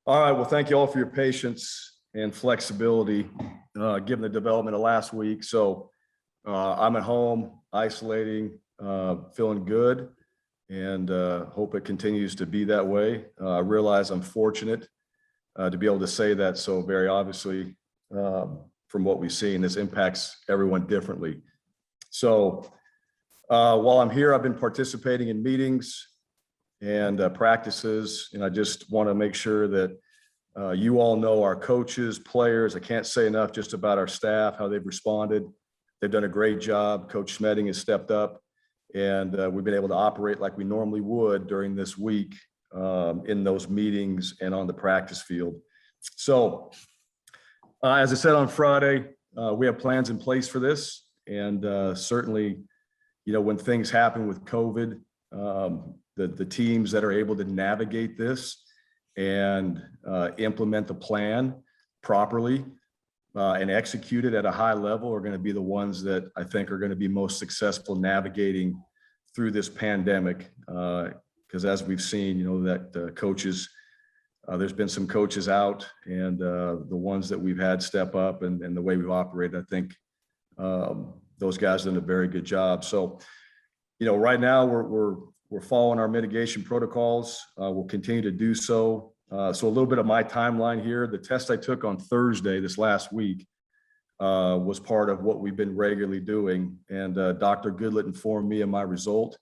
All right, well, thank you all for your patience and flexibility, given the development of last week. So I'm at home, isolating, feeling good, and hope it continues to be that way. I realize I'm fortunate to be able to say that so very obviously from what we've seen. This impacts everyone differently. So while I'm here, I've been participating in meetings and practices, and I just want to make sure that you all know our coaches, players. I can't say enough just about our staff, how they've responded. They've done a great job. Coach Schmedding has stepped up, and we've been able to operate like we normally would during this week in those meetings and on the practice field. So as I said on Friday, we have plans in place for this, and certainly, you know, when things happen with COVID, the teams that are able to navigate this and implement the plan properly and execute it at a high level are going to be the ones that I think are going to be most successful navigating through this pandemic. Because as we've seen, you know, that coaches, there's been some coaches out, and the ones that we've had step up and the way we've operated, I think those guys have done a very good job. So, you know, right now we're following our mitigation protocols. We'll continue to do so. So a little bit of my timeline here. The test I took on Thursday this last week was part of what we've been regularly doing. And Dr. Goodlett informed me of my result.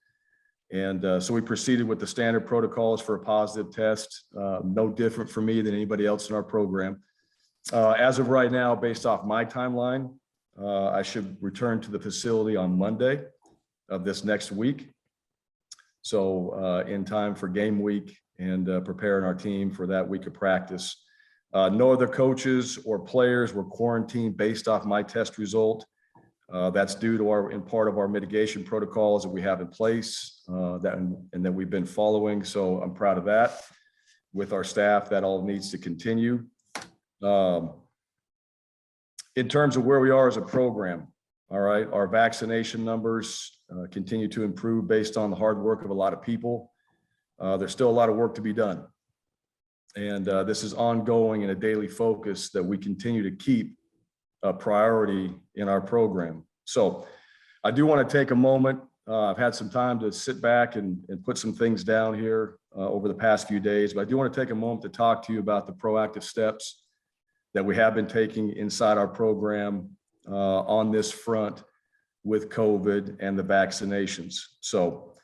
And so we proceeded with the standard protocols for a positive test, no different for me than anybody else in our program. As of right now, based off my timeline, I should return to the facility on Monday of this next week. So in time for game week and preparing our team for that week of practice. No other coaches or players were quarantined based off my test result. That's due to in part of our mitigation protocols that we have in place and that we've been following. So I'm proud of that. With our staff, that all needs to continue. In terms of where we are as a program, all right, our vaccination numbers continue to improve based on the hard work of a lot of people. There's still a lot of work to be done. And this is ongoing and a daily focus that we continue to keep a priority in our program. So I do want to take a moment. I've had some time to sit back and put some things down here over the past few days, but I do want to take a moment to talk to you about the proactive steps that we have been taking inside our program on this front with COVID and the vaccinations. So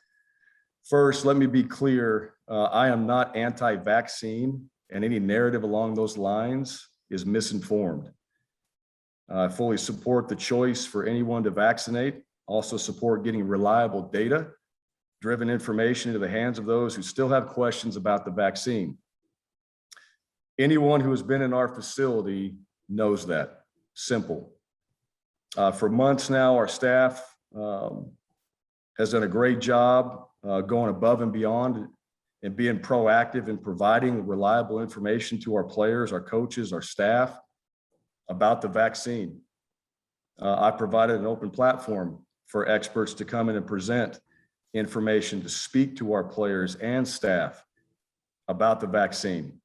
first, let me be clear. I am not anti-vaccine, and any narrative along those lines is misinformed. I fully support the choice for anyone to vaccinate. Also support getting reliable data-driven information into the hands of those who still have questions about the vaccine. Anyone who has been in our facility knows that. Simple. For months now, our staff has done a great job going above and beyond and being proactive in providing reliable information to our players, our coaches, our staff about the vaccine. I provided an open platform for experts to come in and present information to speak to our players and staff about the vaccine.